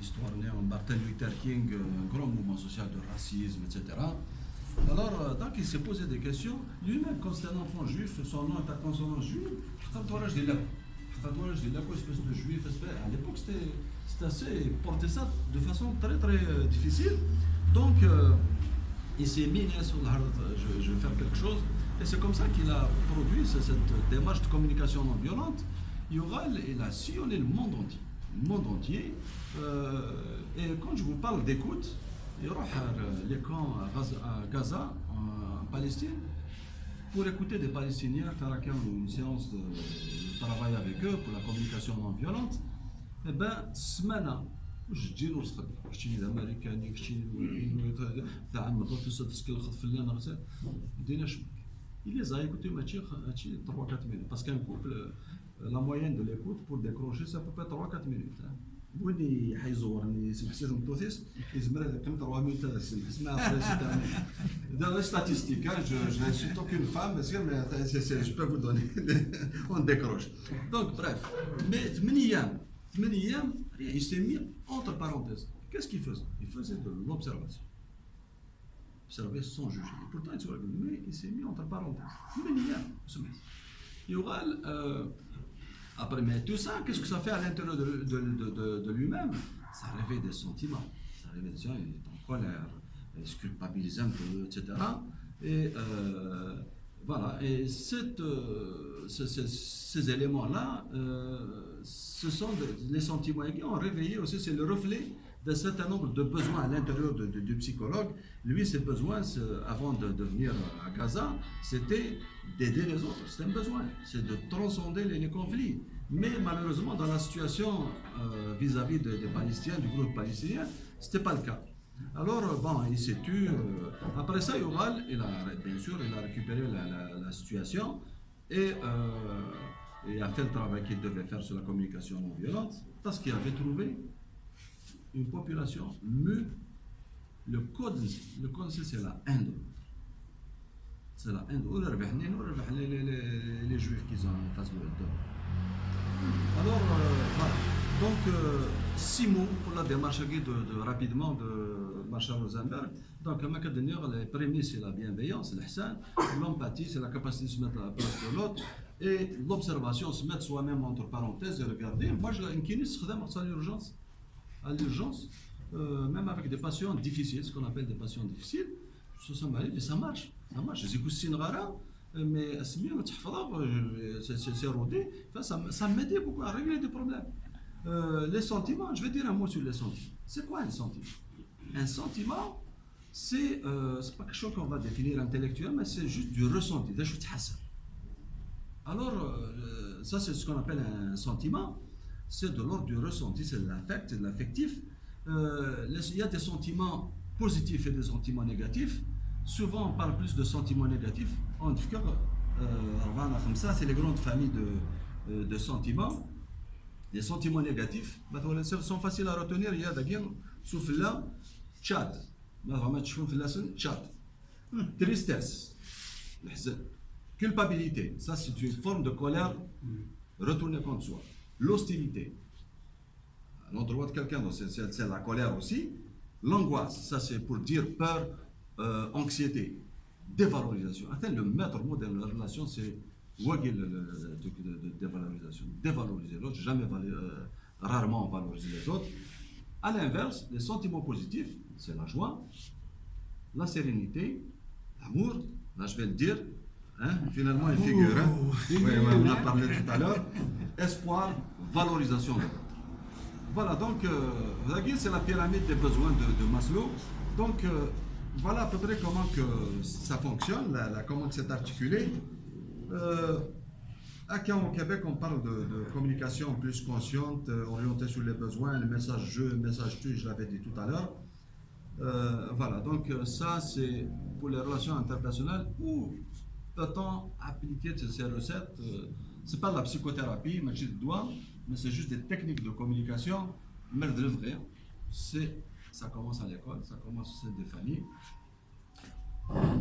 l'histoire de Martin Luther King, un grand mouvement social de racisme, etc. Alors, donc il s'est posé des questions. Lui-même, quand c'était un enfant juif, son nom est à consonance juive, espèce de juif, à l'époque c'était assez, porter ça de façon très très difficile. Donc, il s'est mis sur la je vais faire quelque chose. Et c'est comme ça qu'il a produit cette démarche de communication non violente. Il a sillonné le monde entier. Le monde entier. Et quand je vous parle d'écoute, il y aura les camps à Gaza, en Palestine, pour écouter des Palestiniens, faire une séance de travail avec eux pour la communication non violente. Eh bien, semaine, je dis nous, je dis les Américains, je dis il les a écoutés 3-4 minutes. Parce qu'un couple, la moyenne de l'écoute pour décrocher, c'est à peu près 3-4 minutes. وين حيزورني سمحتي متوثيس يزمر هذاك 3 minutes اسمع dans les statistiques je n'insulte aucune femme parce que je peux vous donner on décroche donc bref mais 8 ايام il s'est mis entre parenthèses. Qu'est-ce qu'il faisait? Il faisait de l'observation, observer sans juger. Et pourtant il s'est mis entre parenthèses 8 ايام. Il y aura après, mais tout ça, qu'est-ce que ça fait à l'intérieur de lui-même? Ça réveille des sentiments. Ça réveille des gens, il est en colère, il se culpabilise un peu, etc. Et voilà. Et ces éléments-là, ce sont les sentiments qui ont réveillé aussi, c'est le reflet d'un certain nombre de besoins à l'intérieur du psychologue. Lui, ses besoins, avant de venir à Gaza, c'était d'aider les autres. C'est un besoin, c'est de transcender les conflits. Mais malheureusement, dans la situation vis-à-vis des Palestiniens, du groupe palestinien, ce n'était pas le cas. Alors, bon, il s'est tué. Après ça, Yoral, bien sûr, il a récupéré la situation et il a fait le travail qu'il devait faire sur la communication non violente parce qu'il avait trouvé une population mue. Le code c'est la haine. C'est la haine. Les juifs qui sont en face de eux. Alors, voilà. Donc, 6 mots pour la démarche rapidement de Marshall Rosenberg. Donc, les prémices, c'est la bienveillance, c'est l'ihsan, l'empathie, c'est la capacité de se mettre à la place de l'autre, et l'observation, se mettre soi-même entre parenthèses et regarder. Moi, je à l'urgence, même avec des patients difficiles, ce qu'on appelle des patients difficiles, ça m'arrive et ça marche. Je dis que c'est une rare, mais c'est rodé. Ça m'aide beaucoup à régler des problèmes. Les sentiments, je vais dire un mot sur les sentiments. C'est quoi un sentiment? Un sentiment, c'est pas quelque chose qu'on va définir intellectuellement, mais c'est juste du ressenti. Alors, ça c'est ce qu'on appelle un sentiment. C'est de l'ordre du ressenti, c'est de l'affect, c'est de l'affectif. Il y a des sentiments positifs et des sentiments négatifs. Souvent, on parle plus de sentiments négatifs. En tout cas, c'est les grandes familles de sentiments. Les sentiments négatifs sont faciles à retenir. Il y a d'ailleurs, sauf là, Tchad. Tchad. Tristesse. Culpabilité. Ça, c'est une forme de colère retournée contre soi. L'hostilité. À l'endroit de quelqu'un, c'est la colère aussi. L'angoisse. Ça, c'est pour dire peur, anxiété. Dévalorisation. Le maître mot de la relation, c'est de dévalorisation. Dévaloriser l'autre, jamais rarement valoriser les autres. À l'inverse, les sentiments positifs, c'est la joie, la sérénité, l'amour. Là, je vais le dire. Finalement, il figure. On en a parlé tout à l'heure. Espoir, valorisation de l'autre. Voilà, donc, c'est la pyramide des besoins de Maslow. Donc, voilà à peu près comment que ça fonctionne, comment c'est articulé. Au Québec, on parle de communication plus consciente, orientée sur les besoins, le message je, le message tu, je l'avais dit tout à l'heure. Voilà, donc ça c'est pour les relations interpersonnelles. Où peut-on appliquer ces recettes? C'est pas de la psychothérapie, mais c'est juste des techniques de communication. Mais le vrai, ça commence à l'école, ça commence au des familles.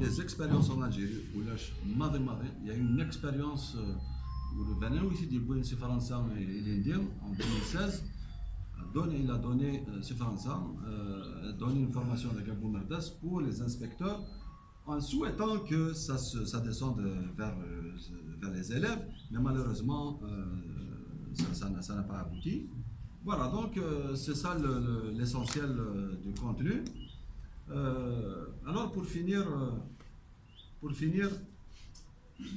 Les expériences en Algérie, où là, il y a une expérience où le Bénin aussi dit en 2016, il a donné, c'est français, donné une formation de Gabou Merdas pour les inspecteurs en souhaitant que ça descende vers les élèves, mais malheureusement, ça n'a pas abouti. Voilà, donc c'est ça l'essentiel du contenu. Alors pour finir,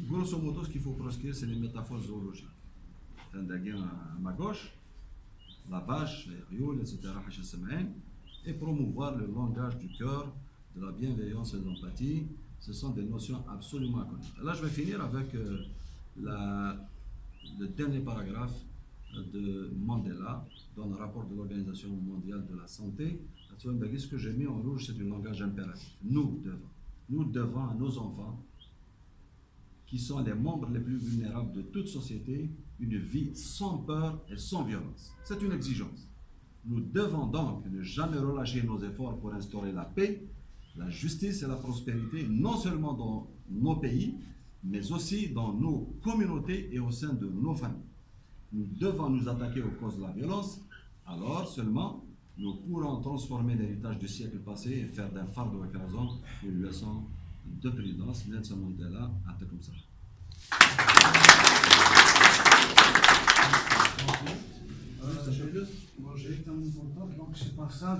grosso modo, ce qu'il faut proscrire, c'est les métaphores zoologiques. Un daguin à ma gauche, la vache, les rioles, etc., et promouvoir le langage du cœur, de la bienveillance et de l'empathie. Ce sont des notions absolument à connaître. Là, je vais finir avec le dernier paragraphe de Mandela dans le rapport de l'Organisation mondiale de la santé. Ce que j'ai mis en rouge, c'est du langage impératif. Nous devons à nos enfants, qui sont les membres les plus vulnérables de toute société, une vie sans peur et sans violence. C'est une exigence. Nous devons donc ne jamais relâcher nos efforts pour instaurer la paix, la justice et la prospérité, non seulement dans nos pays, mais aussi dans nos communautés et au sein de nos familles. Nous devons nous attaquer aux causes de la violence, alors seulement nous pourrons transformer l'héritage du siècle passé et faire d'un fardeau écrasant une leçon de prudence. Nelson Mandela, acte comme ça. Moi j'ai été un portable, donc c'est pas ça.